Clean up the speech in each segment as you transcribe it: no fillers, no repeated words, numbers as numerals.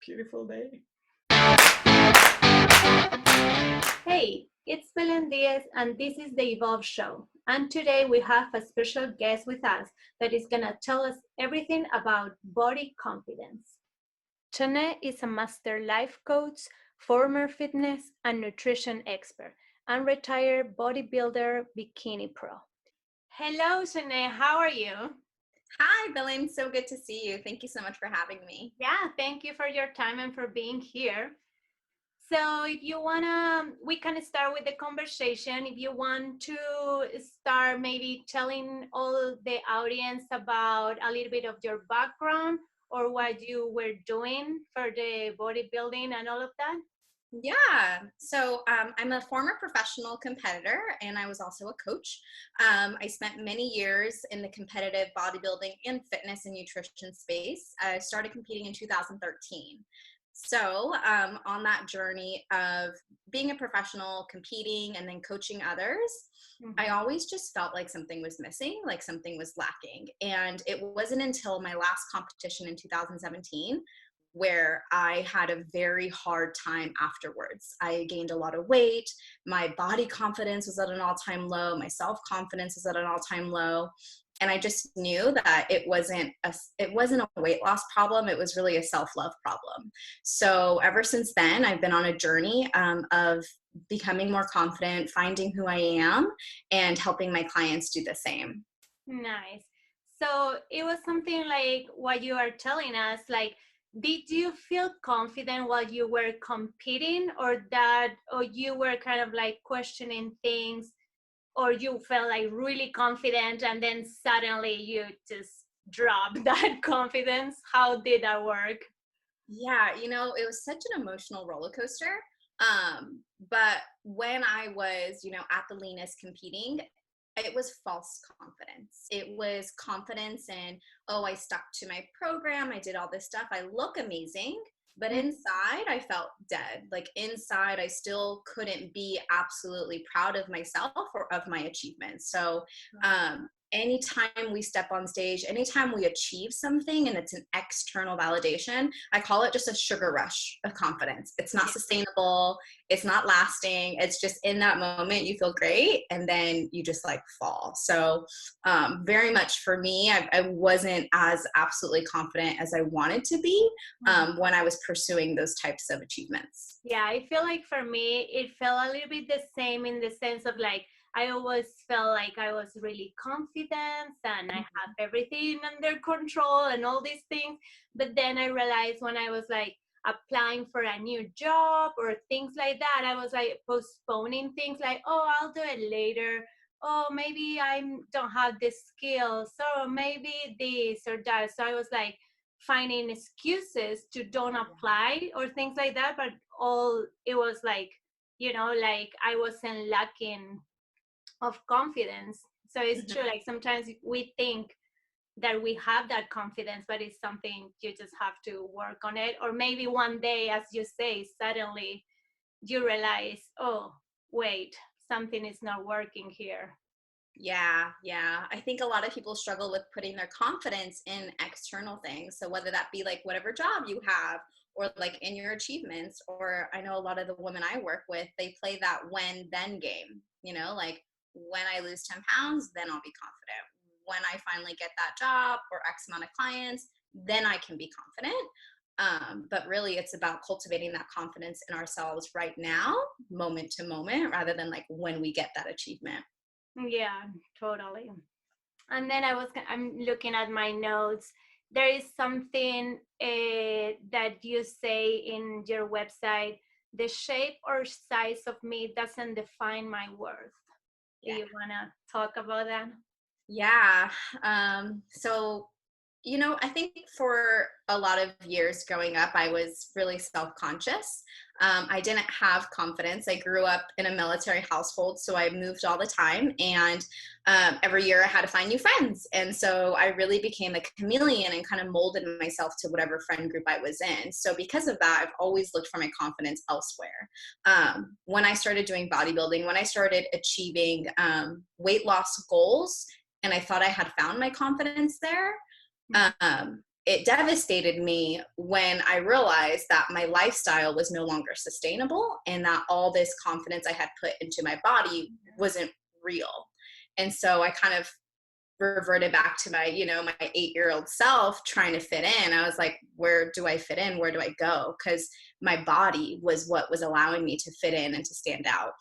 beautiful day. Hey, it's Belen Diaz, and this is the E-volve show. And today we have a special guest with us that is going to tell us everything about body confidence. Chanee is a master life coach, former fitness and nutrition expert, and retired bodybuilder bikini pro. Hello, Chanee. How are you? Hi, Belen. So good to see you. Thank you so much for having me. Yeah, thank you for your time and for being here. So if you wanna, we can start with the conversation. If you want to start maybe telling all the audience about a little bit of your background or what you were doing for the bodybuilding and all of that. Yeah. So I'm a former professional competitor and I was also a coach. I spent many years in the competitive bodybuilding and fitness and nutrition space. I started competing in 2013. So on that journey of being a professional, competing, and then coaching others, I always just felt like something was missing, like something was lacking. And it wasn't until my last competition in 2017 where I had a very hard time afterwards. I gained a lot of weight. My body confidence was at an all-time low. My self-confidence was at an all-time low. And I just knew that it wasn't a weight loss problem. It was really a self-love problem. So ever since then, I've been on a journey of becoming more confident, finding who I am, and helping my clients do the same. Nice. So it was something like what you are telling us, like, did you feel confident while you were competing, or you were kind of like questioning things, or you felt like really confident and then suddenly you just dropped that confidence? How did that work? Yeah, it was such an emotional roller coaster. But when I was, at the leanest competing, it was false confidence. It was confidence in, oh, I stuck to my program. I did all this stuff. I look amazing. But inside, I felt dead. Like inside, I still couldn't be absolutely proud of myself or of my achievements. So, anytime we step on stage, anytime we achieve something and it's an external validation, I call it just a sugar rush of confidence. It's not sustainable. It's not lasting. It's just in that moment, you feel great. And then you just like fall. So very much for me, I wasn't as absolutely confident as I wanted to be when I was pursuing those types of achievements. Yeah, I feel like for me, it felt a little bit the same in the sense of like, I always felt like I was really confident and I have everything under control and all these things. But then I realized when I was like applying for a new job or things like that, I was like postponing things like, oh, I'll do it later. Oh, maybe I don't have the skills. So maybe this or that. So I was like finding excuses to don't apply or things like that. But all it was like, like I wasn't lacking of confidence. So it's true, like sometimes we think that we have that confidence, but it's something you just have to work on it. Or maybe one day, as you say, suddenly you realize, oh, wait, something is not working here. Yeah. I think a lot of people struggle with putting their confidence in external things. So whether that be like whatever job you have or like in your achievements, or I know a lot of the women I work with, they play that when then game, like when I lose 10 pounds, then I'll be confident. When I finally get that job or X amount of clients, then I can be confident. But really it's about cultivating that confidence in ourselves right now, moment to moment, rather than like when we get that achievement. Yeah, totally. And then I'm looking at my notes. There is something that you say in your website: the shape or size of me doesn't define my worth. Do you want to talk about that? Yeah. So, I think for a lot of years growing up, I was really self-conscious. I didn't have confidence. I grew up in a military household, so I moved all the time. And every year I had to find new friends. And so I really became a chameleon and kind of molded myself to whatever friend group I was in. So because of that, I've always looked for my confidence elsewhere. When I started doing bodybuilding, when I started achieving weight loss goals, and I thought I had found my confidence there, it devastated me when I realized that my lifestyle was no longer sustainable and that all this confidence I had put into my body wasn't real. And so I kind of reverted back to my, my 8-year-old self trying to fit in. I was like, where do I fit in? Where do I go? Because my body was what was allowing me to fit in and to stand out.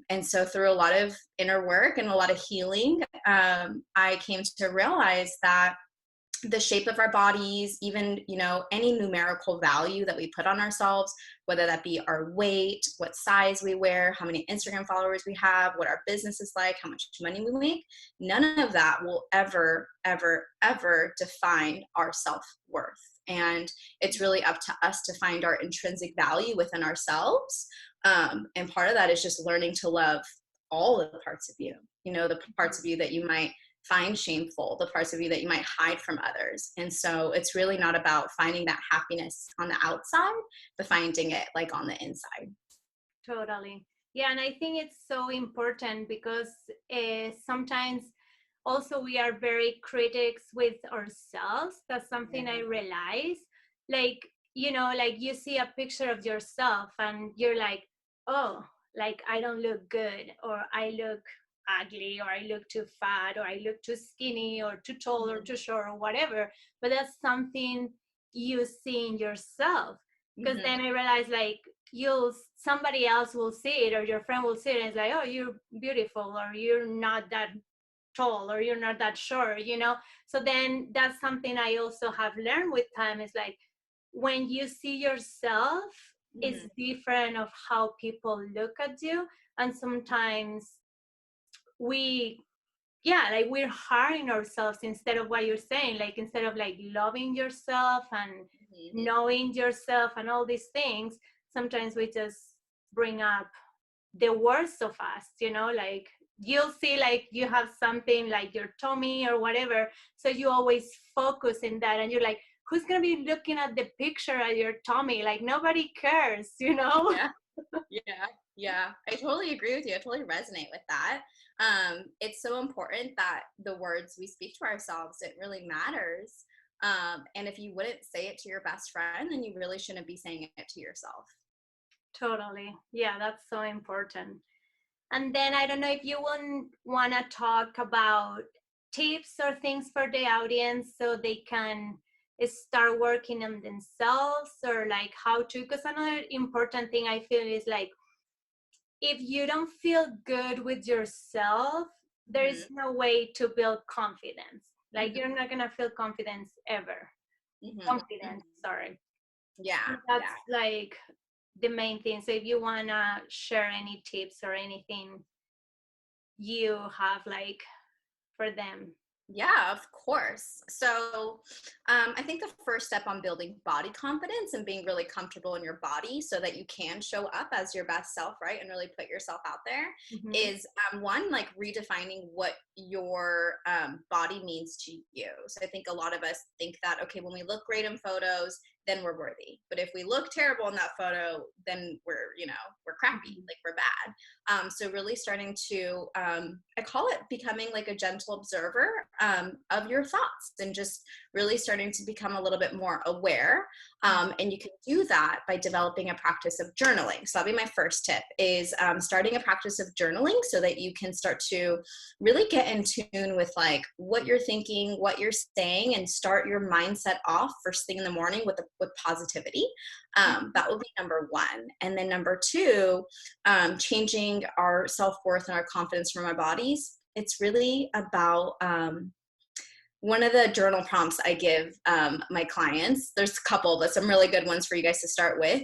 And so through a lot of inner work and a lot of healing, I came to realize that the shape of our bodies, even, any numerical value that we put on ourselves, whether that be our weight, what size we wear, how many Instagram followers we have, what our business is like, how much money we make, none of that will ever, ever, ever define our self-worth. And it's really up to us to find our intrinsic value within ourselves. And part of that is just learning to love all of the parts of you, the parts of you that you might find shameful, the parts of you that you might hide from others. And so it's really not about finding that happiness on the outside, but finding it like on the inside. Totally. Yeah. And I think it's so important because sometimes also we are very critics with ourselves. That's something I realize. Like, like you see a picture of yourself and you're like, oh, like I don't look good, or I look ugly, or I look too fat, or I look too skinny, or too tall, or too short, or whatever. But that's something you see in yourself. Because then I realized, like, somebody else will see it, or your friend will see it, and it's like, oh, you're beautiful, or you're not that tall, or you're not that short, So then that's something I also have learned with time, is like, when you see yourself, it's different of how people look at you. And sometimes we're harming ourselves instead of what you're saying, like instead of like loving yourself and knowing yourself and all these things, sometimes we just bring up the worst of us, like you'll see like you have something like your tummy or whatever, so you always focus in that, and you're like, who's gonna be looking at the picture of your tummy? Like nobody cares. Yeah, I totally agree with you. I totally resonate with that. It's so important that the words we speak to ourselves, it really matters. And if you wouldn't say it to your best friend, then you really shouldn't be saying it to yourself. Totally. Yeah, that's so important. And then I don't know if you want to talk about tips or things for the audience so they can start working on themselves, or like how to, because another important thing I feel is like, if you don't feel good with yourself, there is no way to build confidence. Like you're not going to feel confidence ever. Confidence, sorry. Yeah. So that's like the main thing. So if you want to share any tips or anything you have like for them. Yeah, of course. So I think the first step on building body confidence and being really comfortable in your body so that you can show up as your best self, right? And really put yourself out there is one, like redefining what your body means to you. So I think a lot of us think that, okay, when we look great in photos, then we're worthy. But if we look terrible in that photo, then we're crappy, like we're bad. So really starting to, I call it becoming like a gentle observer of your thoughts, and just really starting to become a little bit more aware. And you can do that by developing a practice of journaling. So that'll be my first tip, is starting a practice of journaling so that you can start to really get in tune with like what you're thinking, what you're saying, and start your mindset off first thing in the morning with positivity. That will be number one. And then number two, changing our self-worth and our confidence from our bodies. It's really about one of the journal prompts I give my clients. There's a couple, but some really good ones for you guys to start with.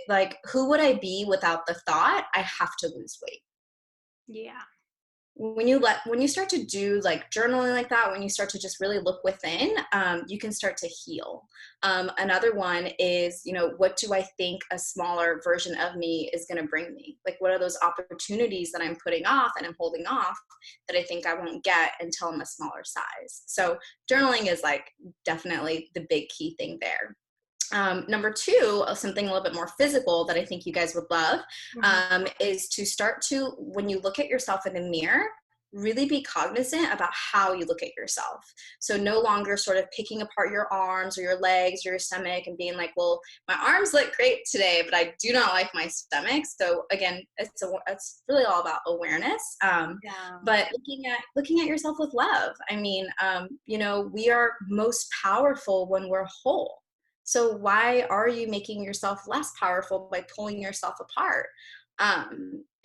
Like, who would I be without the thought I have to lose weight? Yeah. When you start to do like journaling like that, when you start to just really look within, you can start to heal. Another one is, what do I think a smaller version of me is going to bring me? Like, what are those opportunities that I'm putting off and I'm holding off that I think I won't get until I'm a smaller size? So journaling is like definitely the big key thing there. Number two, something a little bit more physical that I think you guys would love, is to start to, when you look at yourself in the mirror, really be cognizant about how you look at yourself. So no longer sort of picking apart your arms or your legs or your stomach and being like, well, my arms look great today, but I do not like my stomach. So again, it's really all about awareness. Yeah. But looking at yourself with love. I mean, we are most powerful when we're whole. So why are you making yourself less powerful by pulling yourself apart?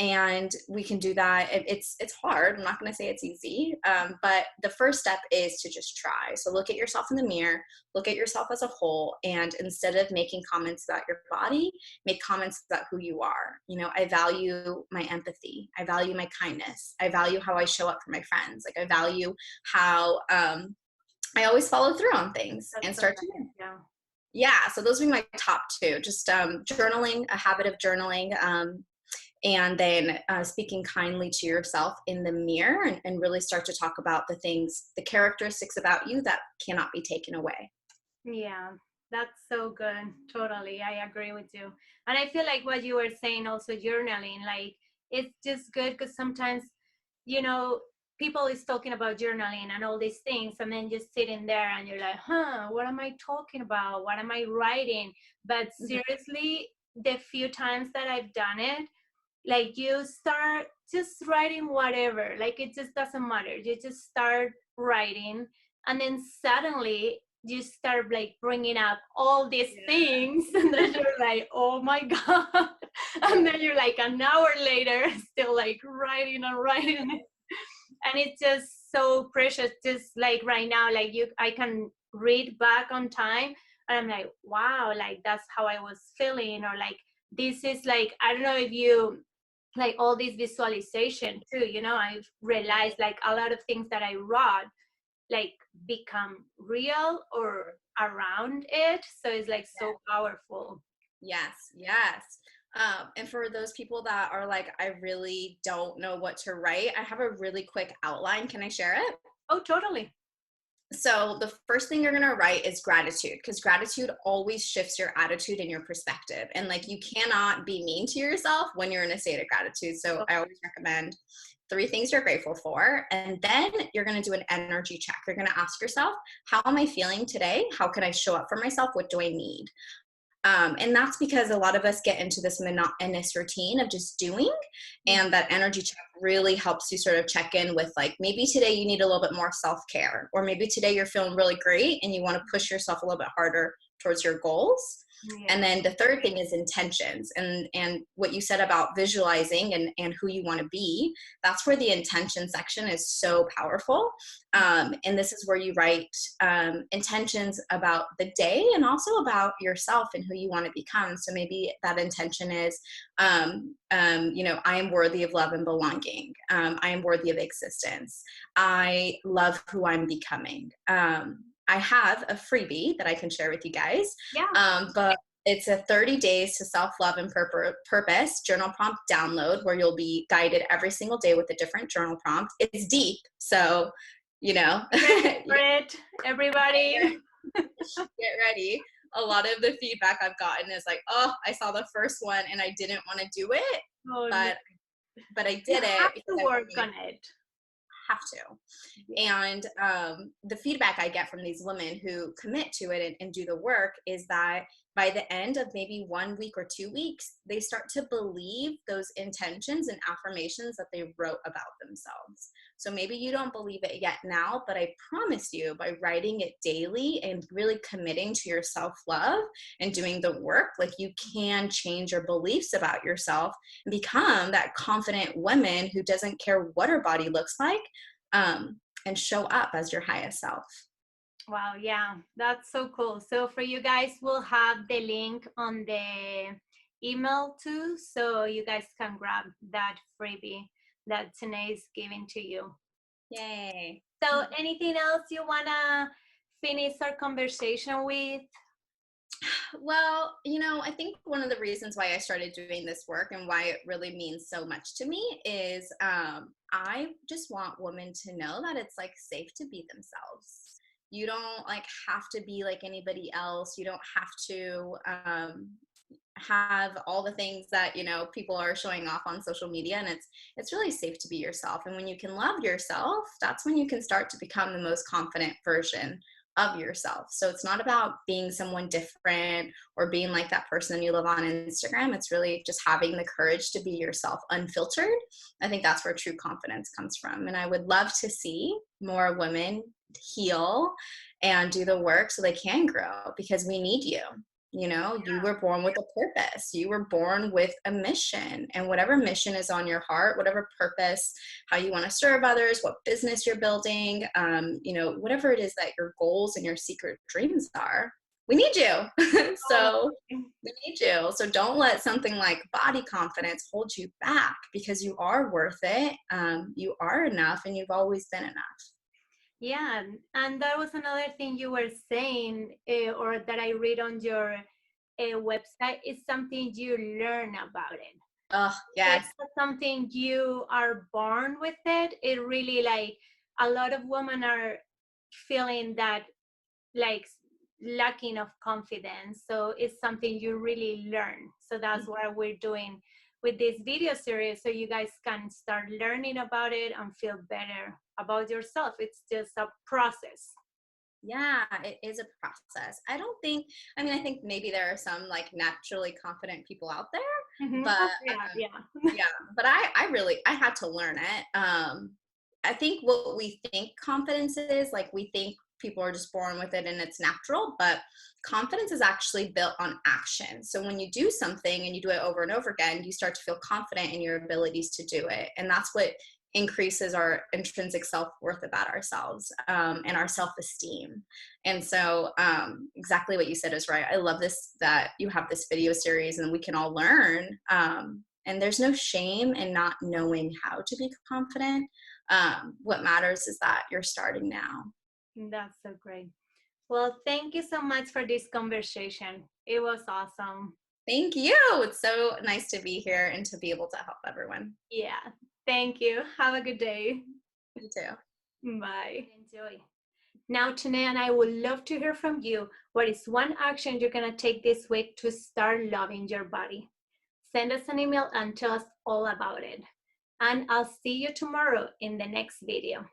And we can do that. It's hard. I'm not going to say it's easy, but the first step is to just try. So look at yourself in the mirror, look at yourself as a whole, and instead of making comments about your body, make comments about who you are. I value my empathy. I value my kindness. I value how I show up for my friends. Like I value how I always follow through on things. That's And so start to nice. Yeah. yeah. So those would be my top two. Just journaling, a habit of journaling. And then speaking kindly to yourself in the mirror, and really start to talk about the characteristics about you that cannot be taken away. Yeah, that's so good. Totally. I agree with you. And I feel like what you were saying also journaling, like it's just good because sometimes, you know, people is talking about journaling and all these things, and then just sitting there and you're like, what am I talking about? What am I writing? But Mhm. seriously, the few times that I've done it, like you start just writing whatever, like it just doesn't matter, you just start writing, and then suddenly you start like bringing up all these Yeah. things and then you're like, oh my god. And then you're like an hour later still like writing and writing, and it's just so precious. Just like right now, like I can read back on time and I'm like, wow, like that's how I was feeling, or like this is like, I don't know if you like all this visualization too, I've realized like a lot of things that I wrote like become real or around it, so it's like so powerful. Yes, yes. And for those people that are like, I really don't know what to write, I have a really quick outline. Can I share it? Oh, totally. So the first thing you're going to write is gratitude, because gratitude always shifts your attitude and your perspective. And like, you cannot be mean to yourself when you're in a state of gratitude. So I always recommend 3 things you're grateful for. And then you're going to do an energy check. You're going to ask yourself, how am I feeling today? How can I show up for myself? What do I need? And that's because a lot of us get into this monotonous routine of just doing, and that energy check really helps you sort of check in with like, maybe today you need a little bit more self-care, or maybe today you're feeling really great and you want to push yourself a little bit harder towards your goals. And Yeah. then the third thing is intentions, and what you said about visualizing and who you want to be. That's where the intention section is so powerful. And this is where you write intentions about the day and also about yourself and who you want to become. So maybe that intention is, I am worthy of love and belonging. I am worthy of existence. I love who I'm becoming. I have a freebie that I can share with you guys. Yeah. But it's a 30 days to self-love and purpose journal prompt download, where you'll be guided every single day with a different journal prompt. It's deep. So, Ready for it, everybody? get ready. A lot of the feedback I've gotten is like, oh, I saw the first one and I didn't want to do it, Oh no. but I You did it have because to I work really on it. have to. And the feedback I get from these women who commit to it and do the work is that by the end of maybe 1 week or 2 weeks, they start to believe those intentions and affirmations that they wrote about themselves. So maybe you don't believe it yet now, but I promise you, by writing it daily and really committing to your self-love and doing the work, like, you can change your beliefs about yourself and become that confident woman who doesn't care what her body looks like, and show up as your highest self. Wow, yeah, that's so cool. So for you guys, we'll have the link on the email too, so you guys can grab that freebie that Chanee is giving to you. Yay. So anything else you wanna finish our conversation with? Well, I think one of the reasons why I started doing this work and why it really means so much to me is, I just want women to know that it's like safe to be themselves. You don't like have to be like anybody else. You don't have to, have all the things that, you know, people are showing off on social media, and it's really safe to be yourself. And when you can love yourself, that's when you can start to become the most confident version of yourself. So it's not about being someone different or being like that person you live on Instagram. It's really just having the courage to be yourself unfiltered. I think that's where true confidence comes from. And I would love to see more women heal and do the work so they can grow, because we need you. You know, you were born with a purpose. You were born with a mission. And whatever mission is on your heart, whatever purpose, how you want to serve others, what business you're building, you know, whatever it is that your goals and your secret dreams are, we need you. Oh, So we need you. So don't let something like body confidence hold you back, because you are worth it. You are enough, and you've always been enough. yeah, and that was another thing you were saying, or that I read on your website, is something you learn about it. Oh, It's yes. not something you are born with it. It really, like, a lot of women are feeling that, like, lacking of confidence. So it's something you really learn. So that's what we're doing with this video series, so you guys can start learning about it and feel better about yourself. It's just a process. Yeah, it is a process. I don't think, I mean, I think maybe there are some like naturally confident people out there, Mm-hmm. but Oh, yeah. yeah, but I really, I had to learn it. I think what we think confidence is, like we think people are just born with it and it's natural, but confidence is actually built on action. So when you do something and you do it over and over again, you start to feel confident in your abilities to do it. And that's what increases our intrinsic self-worth about ourselves, and our self-esteem. And so exactly what you said is right. I love this, that you have this video series and we can all learn, and there's no shame in not knowing how to be confident. What matters is that you're starting now. That's so great. Well, thank you so much for this conversation. It was awesome. Thank you. It's so nice to be here and to be able to help everyone. Yeah. Thank you. Have a good day. You too. Bye. Enjoy. Now, Chanee and I would love to hear from you. What is one action you're going to take this week to start loving your body? Send us an email and tell us all about it. And I'll see you tomorrow in the next video.